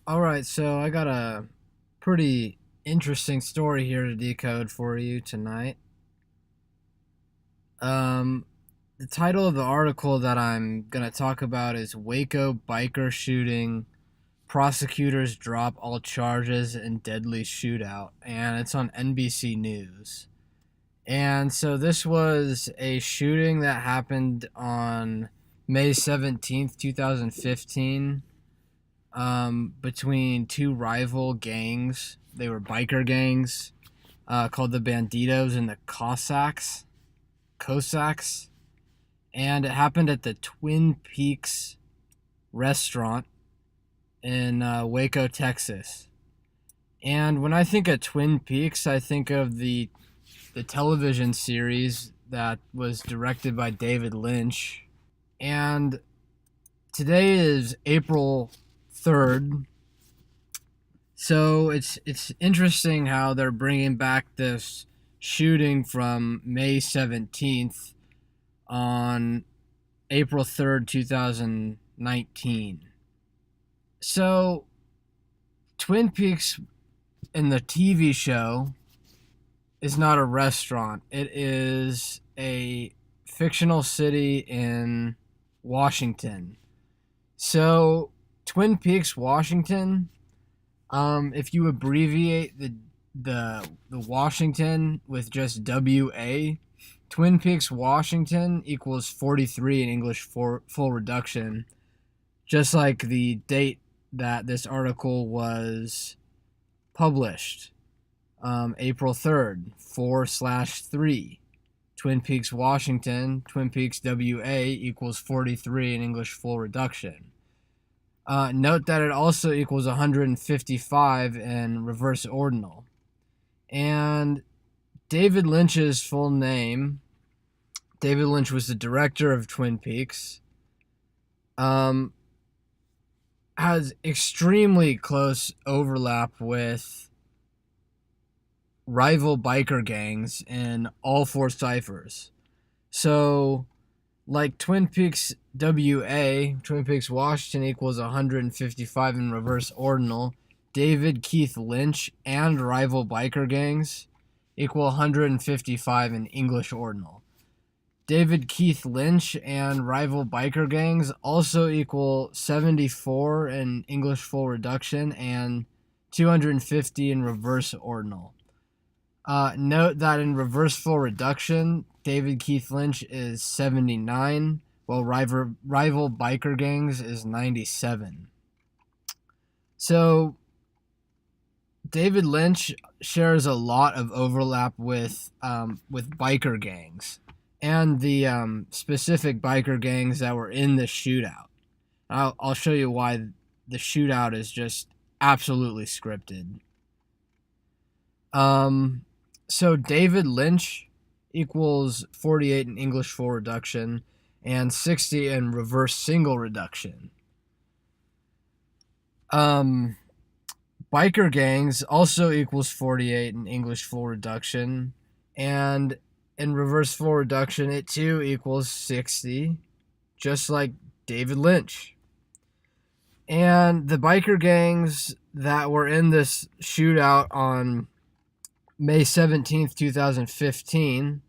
All right, so I got a pretty interesting story here to decode for you tonight. Um, the title of the article that I'm going to talk about is Waco Biker Shooting. Prosecutors drop all charges in deadly shootout, and it's on NBC News. And so this was a shooting that happened on May 17th, 2015, between two rival gangs. They were biker gangs called the Banditos and the Cossacks. Cossacks. And it happened at the Twin Peaks restaurant in Waco, Texas. And when I think of Twin Peaks, I think of the television series that was directed by David Lynch. And today is April 3rd. So it's interesting how they're bringing back this shooting from May 17th on April 3rd, 2019. So Twin Peaks in the TV show is not a restaurant. It is a fictional city in Washington. So Twin Peaks, Washington, if you abbreviate the Washington with just WA, Twin Peaks, Washington equals 43 in English for full reduction, just like the date that this article was published, April 3rd, 4/3. Twin Peaks, Washington, Twin Peaks, WA equals 43 in English full reduction. Note that it also equals 155 in reverse ordinal. And David Lynch's full name, David Lynch was the director of Twin Peaks, has extremely close overlap with rival biker gangs in all four ciphers. So, like Twin Peaks WA, Twin Peaks Washington equals 155 in reverse ordinal. David Keith Lynch and rival biker gangs equal 155 in English ordinal. David Keith Lynch and rival biker gangs also equal 74 in English full reduction and 250 in reverse ordinal. Note that in reverse full reduction, David Keith Lynch is 79, while rival biker gangs is 97. So David Lynch shares a lot of overlap with biker gangs and the specific biker gangs that were in the shootout. I'll show you why the shootout is just absolutely scripted. So David Lynch equals 48 in English full reduction and 60 in reverse single reduction. Biker gangs also equals 48 in English full reduction, and in reverse full reduction it too equals 60, just like David Lynch. And the biker gangs that were in this shootout on May 17th, 2015,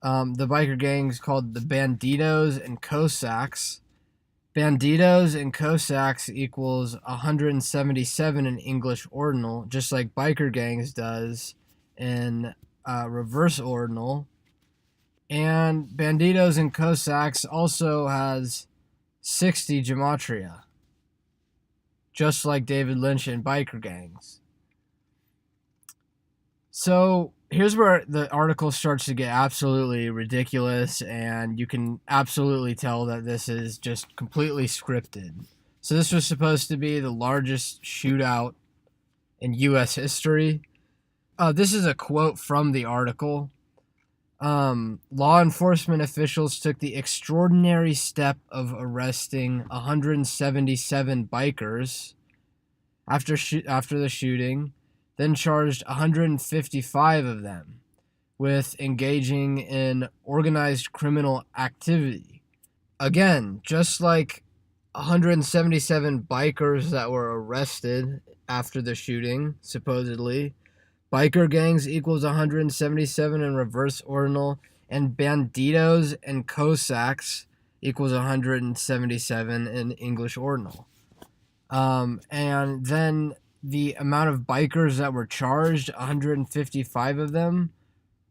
the biker gangs called the Banditos and Cossacks. Banditos and Cossacks equals 177 in English ordinal, just like biker gangs does in reverse ordinal. And Banditos and Cossacks also has 60 Gematria, just like David Lynch and biker gangs. So here's where the article starts to get absolutely ridiculous, and you can absolutely tell that this is just completely scripted. So this was supposed to be the largest shootout in U.S. history. This is a quote from the article. Law enforcement officials took the extraordinary step of arresting 177 bikers after the shooting, then charged 155 of them with engaging in organized criminal activity. Again, just like 177 bikers that were arrested after the shooting, supposedly. Biker gangs equals 177 in reverse ordinal, and banditos and Cossacks equals 177 in English ordinal. And then the amount of bikers that were charged, 155 of them.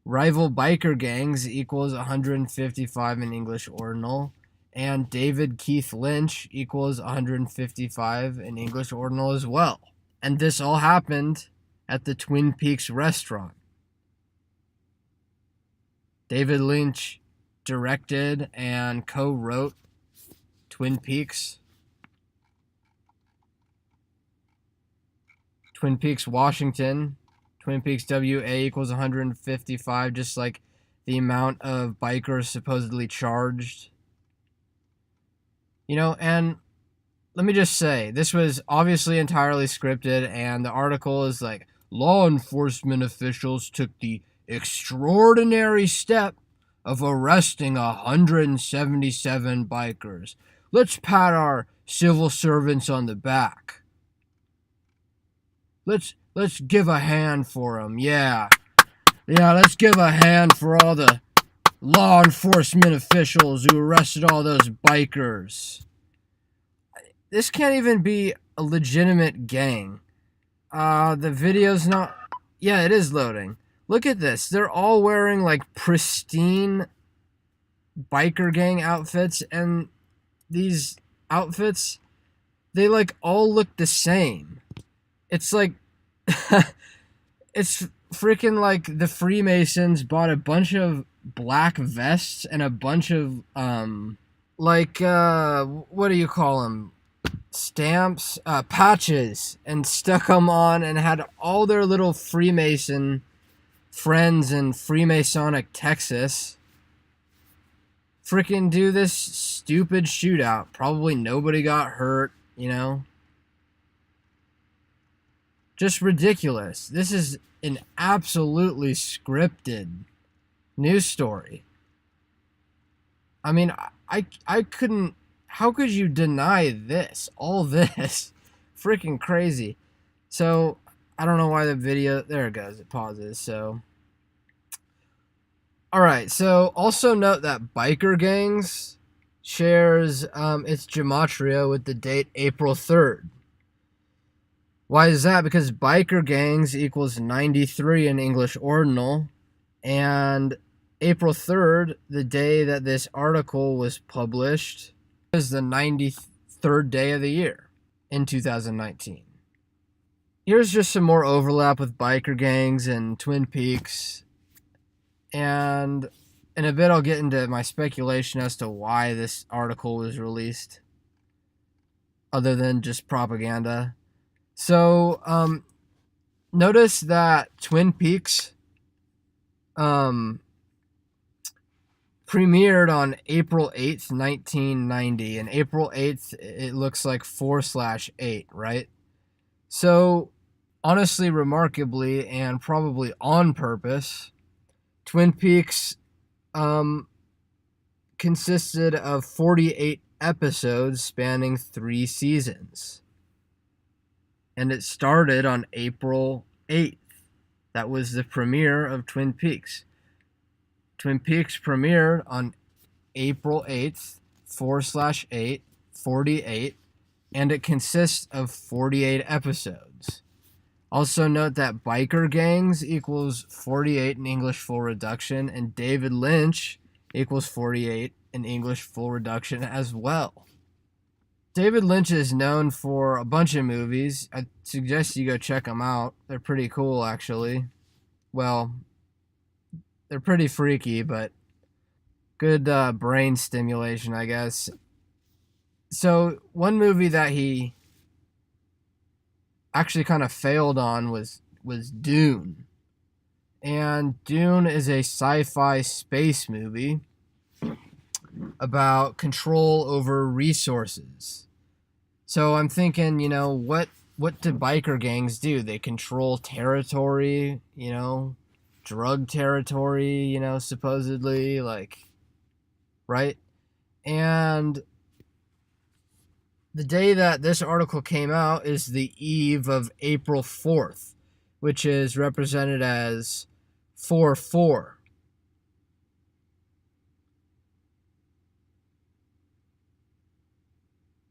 Rival biker gangs equals 155 in English ordinal. And David Keith Lynch equals 155 in English ordinal as well. And this all happened at the Twin Peaks restaurant. David Lynch directed and co-wrote Twin Peaks. Twin Peaks, Washington. Twin Peaks WA equals 155, just like the amount of bikers supposedly charged. You know, and let me just say, this was obviously entirely scripted, and the article is like, law enforcement officials took the extraordinary step of arresting 177 bikers. Let's pat our civil servants on the back. Let's give a hand for them. Yeah, let's give a hand for all the law enforcement officials who arrested all those bikers. This can't even be a legitimate gang. The video's not... Yeah, it is loading. Look at this. They're all wearing, like, pristine biker gang outfits, and these outfits, they, like, all look the same. It's like... it's freaking like the Freemasons bought a bunch of black vests and a bunch of, what do you call them? Stamps, patches, and stuck them on and had all their little Freemason friends in Freemasonic Texas freaking do this stupid shootout. Probably nobody got hurt, you know? Just ridiculous. This is an absolutely scripted news story. I mean, I couldn't... How could you deny this? All this? Freaking crazy. So, I don't know why the video... There it goes. It pauses, so... Alright, so also note that Biker Gangs shares its gematria with the date April 3rd. Why is that? Because biker gangs equals 93 in English ordinal, and April 3rd, the day that this article was published, is the 93rd day of the year in 2019. Here's just some more overlap with biker gangs and Twin Peaks, and in a bit I'll get into my speculation as to why this article was released, other than just propaganda. So, notice that Twin Peaks premiered on April 8th, 1990. And April 8th, it looks like 4/8, right? So, honestly, remarkably, and probably on purpose, Twin Peaks consisted of 48 episodes spanning 3 seasons. And it started on April 8th. That was the premiere of Twin Peaks. Twin Peaks premiered on April 8th, 4/8, 48, and it consists of 48 episodes. Also note that Biker Gangs equals 48 in English full reduction, and David Lynch equals 48 in English full reduction as well. David Lynch is known for a bunch of movies. I suggest you go check them out. They're pretty cool, actually. Well, they're pretty freaky, but good brain stimulation, I guess. So, one movie that he actually kind of failed on was Dune. And Dune is a sci-fi space movie about control over resources. So I'm thinking, you know, what do biker gangs do? They control territory, you know, drug territory, you know, supposedly, like, right? And the day that this article came out is the eve of April 4th, which is represented as 4-4.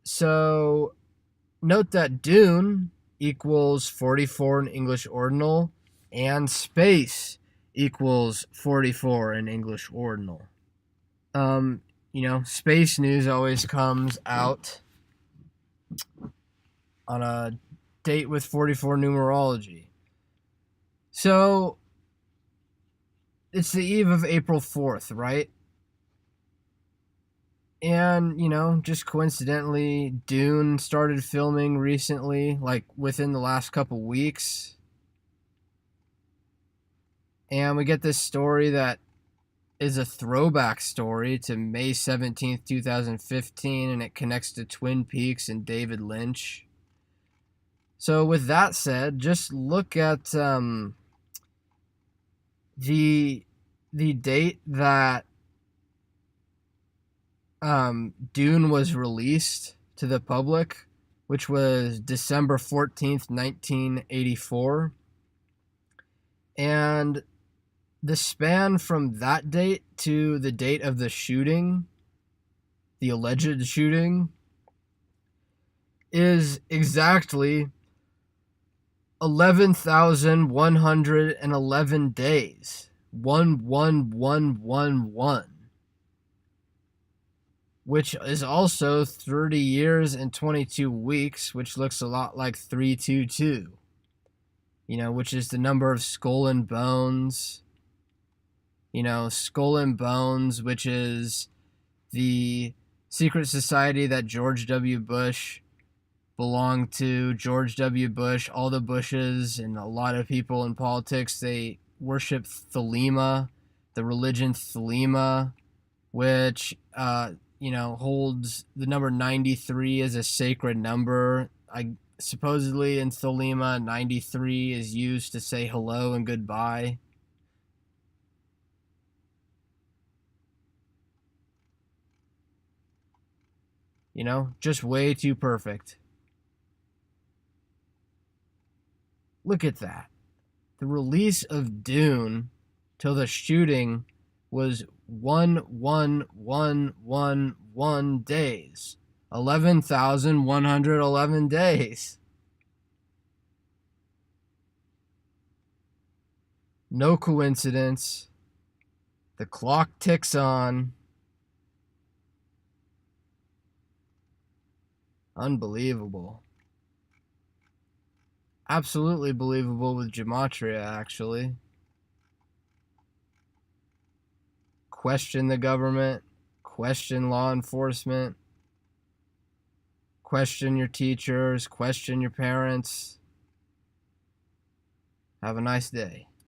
So note that Dune equals 44 in English Ordinal, and space equals 44 in English Ordinal. Space news always comes out on a date with 44 numerology. So it's the eve of April 4th, right? And, just coincidentally, Dune started filming recently, like within the last couple weeks. And we get this story that is a throwback story to May 17th, 2015, and it connects to Twin Peaks and David Lynch. So with that said, just look at the date that Dune was released to the public, which was December 14th, 1984. And the span from that date to the date of the shooting, the alleged shooting, is exactly 11,111 days. 11111. Which is also 30 years and 22 weeks, which looks a lot like 322. Which is the number of skull and bones. Skull and Bones, which is the secret society that George W. Bush belonged to. George W. Bush, all the Bushes, and a lot of people in politics, they worship Thelema, the religion Thelema, which, holds the number 93 as a sacred number. Supposedly in Thelema, 93 is used to say hello and goodbye. Just way too perfect. Look at that. The release of Dune till the shooting was 11111 days. 11,111 days. No coincidence. The clock ticks on. Unbelievable. Absolutely believable with Gematria, actually. Question the government. Question law enforcement. Question your teachers. Question your parents. Have a nice day.